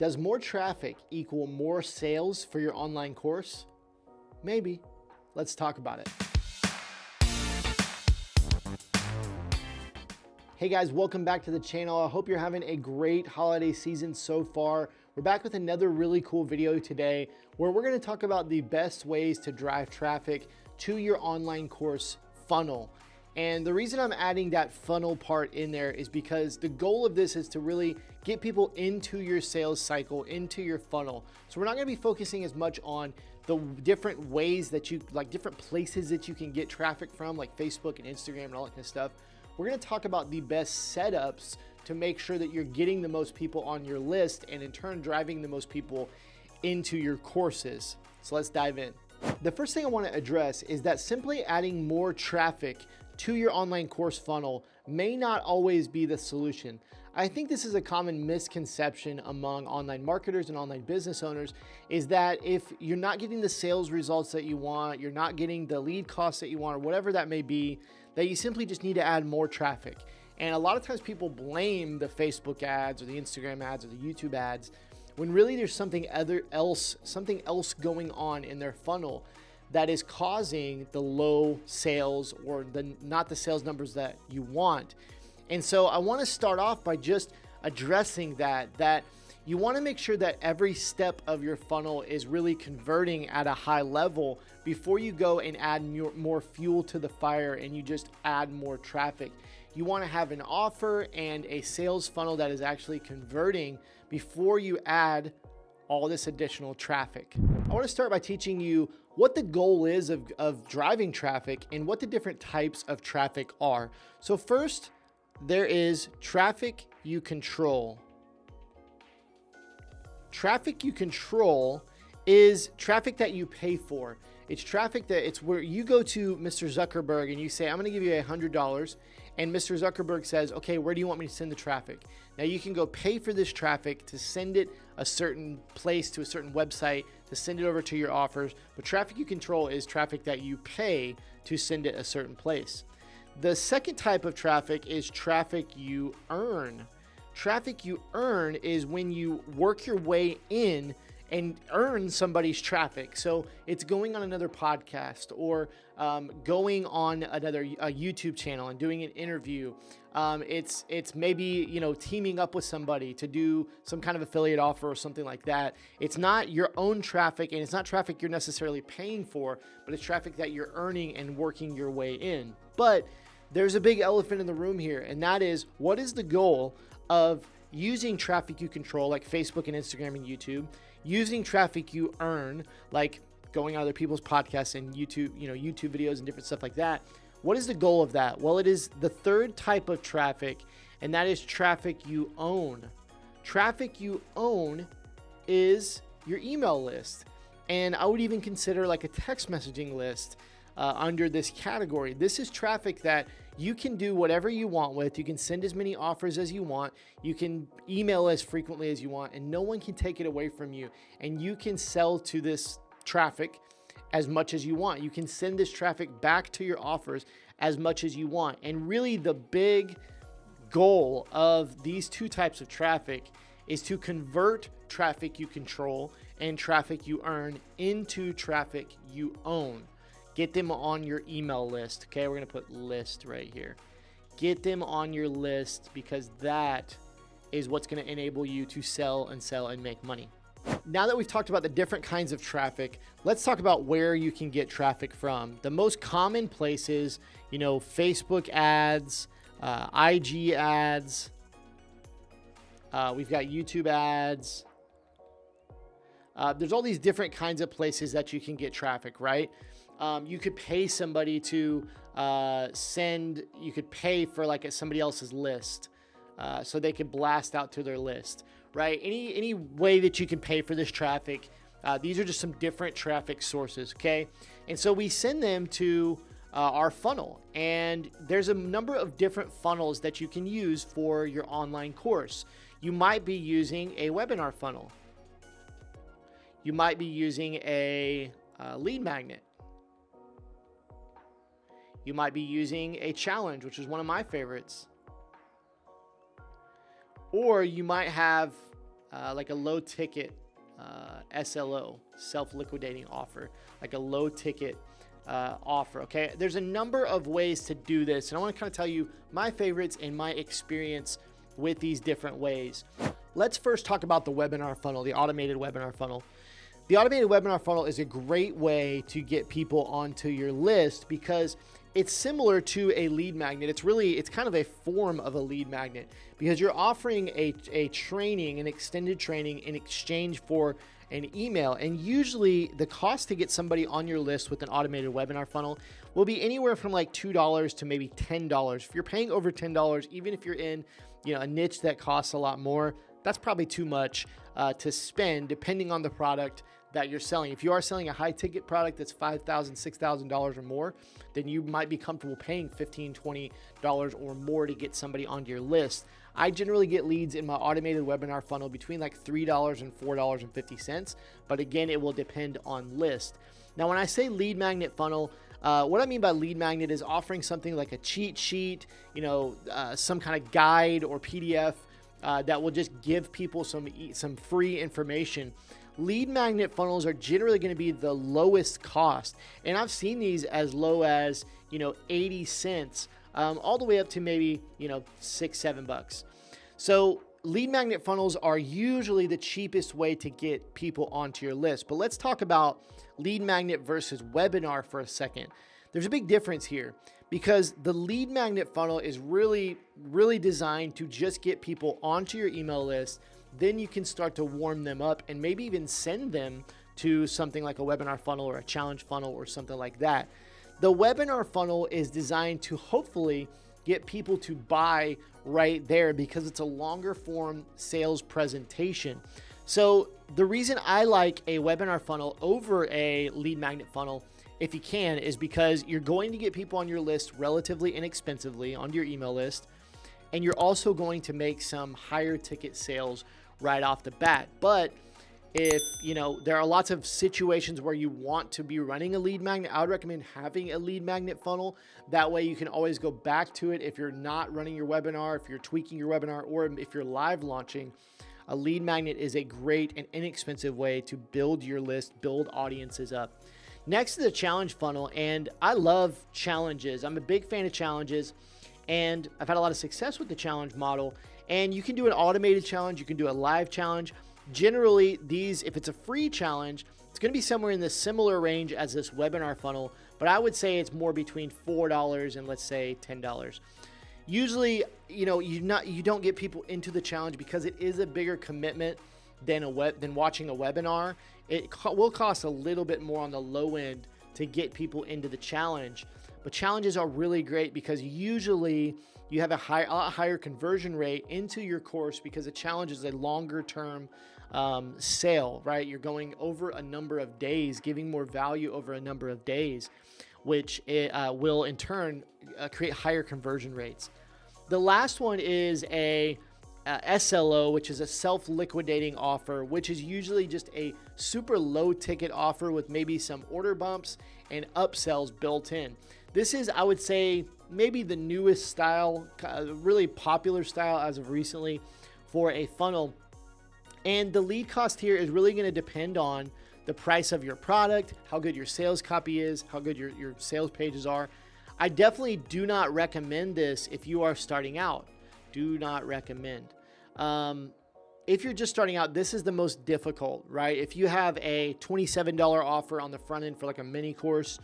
Does more traffic equal more sales for your online course? Maybe. Let's talk about it. Hey guys, welcome back to the channel. I hope you're having a great holiday season so far. We're back with another really cool video today where we're going to talk about the best ways to drive traffic to your online course funnel. And the reason I'm adding that funnel part in there is because the goal of this is to really get people into your sales cycle, into your funnel. So we're not going to be focusing as much on the different ways that you, like different places that you can get traffic from, like Facebook and Instagram and all that kind of stuff. We're going to talk about the best setups to make sure that you're getting the most people on your list and in turn driving the most people into your courses. So let's dive in. The first thing I want to address is that simply adding more traffic to your online course funnel may not always be the solution. I think this is a common misconception among online marketers and online business owners, is that if you're not getting the sales results that you want, you're not getting the lead costs that you want, or whatever that may be, that you simply just need to add more traffic. And a lot of times people blame the Facebook ads or the Instagram ads or the YouTube ads when really there's something else going on in their funnel that is causing the low sales or not the sales numbers that you want. And so I want to start off by just addressing that you want to make sure that every step of your funnel is really converting at a high level before you go and add more fuel to the fire and you just add more traffic. You want to have an offer and a sales funnel that is actually converting before you add all this additional traffic. I want to start by teaching you what the goal is of driving traffic and what the different types of traffic are. So first, there is traffic you control. Traffic you control is traffic that you pay for. It's traffic that it's where you go to Mr. Zuckerberg and you say, I'm going to give you $100. And Mr. Zuckerberg says, okay, where do you want me to send the traffic? Now you can go pay for this traffic to send it a certain place to a certain website to send it over to your offers. But traffic you control is traffic that you pay to send it a certain place. The second type of traffic is traffic you earn. Traffic you earn is when you work your way in and earn somebody's traffic. So it's going on another podcast or going on a YouTube channel and doing an interview. It's maybe, teaming up with somebody to do some kind of affiliate offer or something like that. It's not your own traffic and it's not traffic you're necessarily paying for, but it's traffic that you're earning and working your way in. But there's a big elephant in the room here, and that is, what is the goal of using traffic you control, like Facebook and Instagram and YouTube, using traffic you earn, like going on other people's podcasts and YouTube, YouTube videos and different stuff like that? What is the goal of that? Well, it is the third type of traffic, and that is traffic you own. Traffic you own is your email list. And I would even consider like a text messaging list under this category. This is traffic that you can do whatever you want with. You can send as many offers as you want. You can email as frequently as you want, and no one can take it away from you. And you can sell to this traffic as much as you want. You can send this traffic back to your offers as much as you want. And really the big goal of these two types of traffic is to convert traffic you control and traffic you earn into traffic you own. Get them on your email list. Okay, we're going to put list right here. Get them on your list because that is what's going to enable you to sell and make money. Now that we've talked about the different kinds of traffic, let's talk about where you can get traffic from. The most common places, Facebook ads, IG ads. We've got YouTube ads. There's all these different kinds of places that you can get traffic, right? You could pay somebody to you could pay for like somebody else's list so they could blast out to their list, right? Any way that you can pay for this traffic. These are just some different traffic sources, okay? And so we send them to our funnel, and there's a number of different funnels that you can use for your online course. You might be using a webinar funnel. You might be using a lead magnet. You might be using a challenge, which is one of my favorites. Or you might have like a low ticket SLO, self-liquidating offer, like a low ticket offer. Okay, there's a number of ways to do this, and I want to kind of tell you my favorites and my experience with these different ways. Let's first talk about the webinar funnel, the automated webinar funnel. The automated webinar funnel is a great way to get people onto your list because it's similar to a lead magnet. It's kind of a form of a lead magnet because you're offering a training, an extended training in exchange for an email. And usually the cost to get somebody on your list with an automated webinar funnel will be anywhere from like $2 to maybe $10. If you're paying over $10, even if you're in a niche that costs a lot more, that's probably too much to spend depending on the product that you're selling. If you are selling a high ticket product that's $5,000, $6,000 or more, then you might be comfortable paying $15, $20 or more to get somebody onto your list. I generally get leads in my automated webinar funnel between like $3 and $4.50. But again, it will depend on list. Now, when I say lead magnet funnel, what I mean by lead magnet is offering something like a cheat sheet, some kind of guide or PDF that will just give people some free information. Lead magnet funnels are generally going to be the lowest cost. And I've seen these as low as, 80 cents, all the way up to maybe, $6, $7. So lead magnet funnels are usually the cheapest way to get people onto your list. But let's talk about lead magnet versus webinar for a second. There's a big difference here because the lead magnet funnel is really, really designed to just get people onto your email list. Then you can start to warm them up and maybe even send them to something like a webinar funnel or a challenge funnel or something like that. The webinar funnel is designed to hopefully get people to buy right there because it's a longer form sales presentation. So the reason I like a webinar funnel over a lead magnet funnel, if you can, is because you're going to get people on your list relatively inexpensively onto your email list. And you're also going to make some higher ticket sales right off the bat. But if there are lots of situations where you want to be running a lead magnet, I would recommend having a lead magnet funnel. That way you can always go back to it if you're not running your webinar, if you're tweaking your webinar, or if you're live launching. A lead magnet is a great and inexpensive way to build your list, build audiences up. Next is the challenge funnel, and I love challenges. I'm a big fan of challenges. And I've had a lot of success with the challenge model. And you can do an automated challenge. You can do a live challenge. Generally, if it's a free challenge, it's going to be somewhere in the similar range as this webinar funnel. But I would say it's more between $4 and let's say $10. Usually, you don't get people into the challenge because it is a bigger commitment than watching a webinar. It will cost a little bit more on the low end to get people into the challenge. But challenges are really great because usually you have a lot higher conversion rate into your course because a challenge is a longer term sale, right? You're going over a number of days, giving more value over a number of days, which will in turn create higher conversion rates. The last one is a SLO, which is a self-liquidating offer, which is usually just a super low ticket offer with maybe some order bumps and upsells built in. This is, I would say, maybe the newest style, really popular style as of recently for a funnel. And the lead cost here is really going to depend on the price of your product, how good your sales copy is, how good your sales pages are. I definitely do not recommend this if you are starting out. Do not recommend. If you're just starting out, this is the most difficult, right? If you have a $27 offer on the front end for like a mini course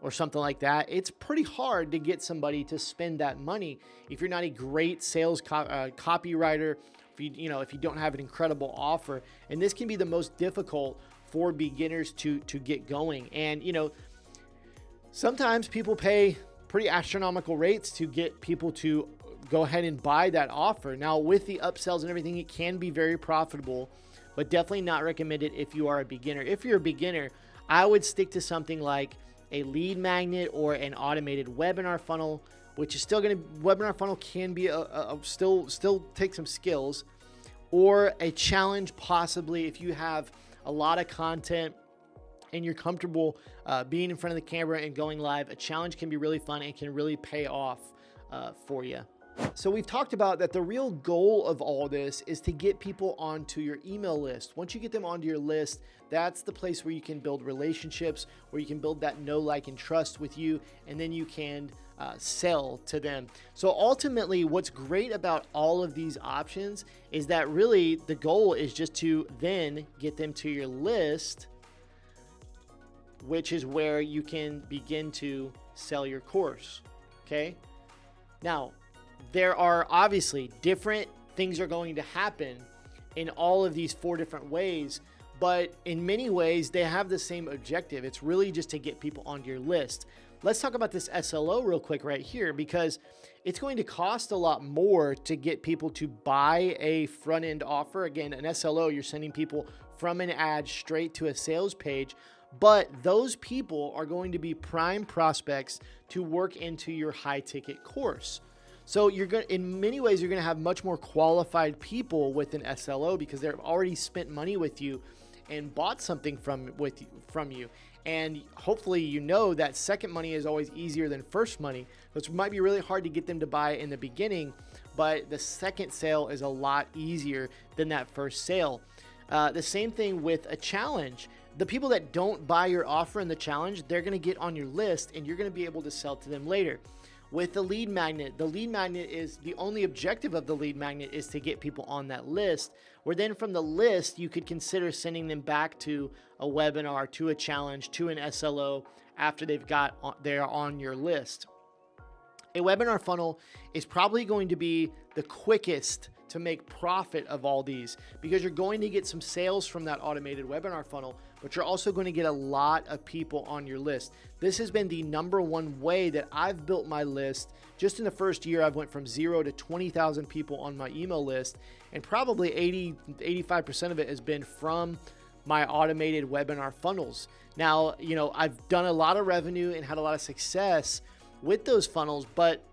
or something like that, it's pretty hard to get somebody to spend that money if you're not a great sales copywriter, if you don't have an incredible offer. And this can be the most difficult for beginners to get going. And sometimes people pay pretty astronomical rates to get people to go ahead and buy that offer. Now, with the upsells and everything, it can be very profitable, but definitely not recommended if you are a beginner. If you're a beginner, I would stick to something like a lead magnet or an automated webinar funnel, which is still going to, webinar funnel can be still take some skills, or a challenge possibly if you have a lot of content and you're comfortable being in front of the camera and going live. A challenge can be really fun and can really pay off for you. So we've talked about that the real goal of all this is to get people onto your email list. Once you get them onto your list, that's the place where you can build relationships, where you can build that know, like, and trust with you, and then you can sell to them. So ultimately, what's great about all of these options is that really the goal is just to then get them to your list, which is where you can begin to sell your course. Okay. Now, there are obviously different things are going to happen in all of these 4 different ways, but in many ways they have the same objective. It's really just to get people onto your list. Let's talk about this SLO real quick right here, because it's going to cost a lot more to get people to buy a front-end offer. Again, an SLO, you're sending people from an ad straight to a sales page, but those people are going to be prime prospects to work into your high-ticket course. So you're going, in many ways, you're going to have much more qualified people with an SLO because they've already spent money with you and bought something from you. And hopefully, you know that second money is always easier than first money. It might be really hard to get them to buy in the beginning, but the second sale is a lot easier than that first sale. The same thing with a challenge. The people that don't buy your offer in the challenge, they're going to get on your list and you're going to be able to sell to them later. With the lead magnet is the only objective of the lead magnet is to get people on that list, where then from the list, you could consider sending them back to a webinar, to a challenge, to an SLO after they're on your list. A webinar funnel is probably going to be the quickest to make profit of all these because you're going to get some sales from that automated webinar funnel, but you're also going to get a lot of people on your list. This has been the number one way that I've built my list. Just in the first year, I've went from 0 to 20,000 people on my email list, and probably 85% of it has been from my automated webinar funnels. Now, I've done a lot of revenue and had a lot of success with those funnels, but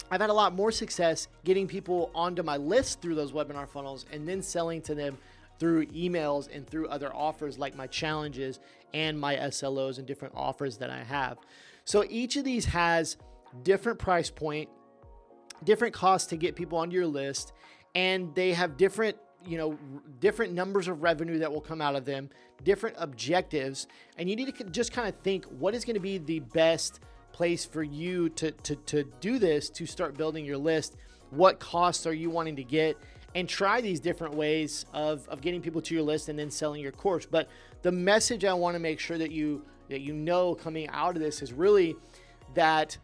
I've had a lot more success getting people onto my list through those webinar funnels and then selling to them through emails and through other offers like my challenges and my SLOs and different offers that I have. So each of these has different price point, different costs to get people onto your list, and they have different numbers of revenue that will come out of them, different objectives, and you need to just kind of think what is going to be the best place for you to do this, to start building your list. What costs are you wanting to get, and try these different ways of getting people to your list and then selling your course. But the message I want to make sure that you know coming out of this is really that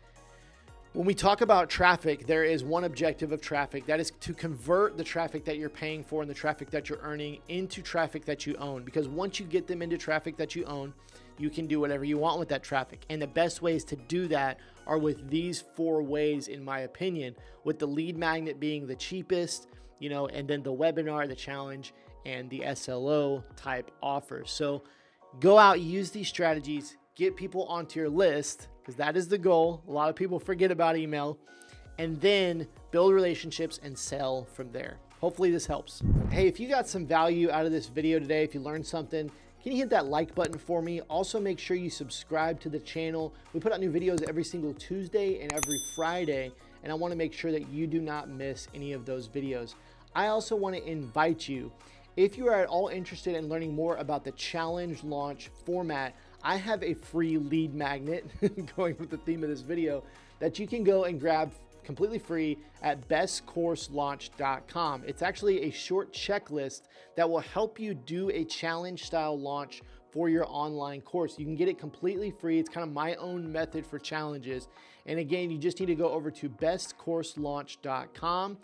when we talk about traffic, there is one objective of traffic, that is to convert the traffic that you're paying for and the traffic that you're earning into traffic that you own. Because once you get them into traffic that you own, you can do whatever you want with that traffic. And the best ways to do that are with these 4 ways, in my opinion, with the lead magnet being the cheapest, and then the webinar, the challenge, and the SLO type offers. So go out, use these strategies, get people onto your list, because that is the goal. A lot of people forget about email, and then build relationships and sell from there. Hopefully this helps. Hey, if you got some value out of this video today, if you learned something, can you hit that like button for me? Also, make sure you subscribe to the channel. We put out new videos every single Tuesday and every Friday, and I want to make sure that you do not miss any of those videos. I also want to invite you, if you are at all interested in learning more about the challenge launch format, I have a free lead magnet, going with the theme of this video, that you can go and grab completely free at bestcourselaunch.com. It's actually a short checklist that will help you do a challenge style launch for your online course. You can get it completely free. It's kind of my own method for challenges. And again, you just need to go over to bestcourselaunch.com,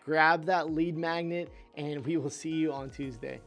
grab that lead magnet, and we will see you on Tuesday.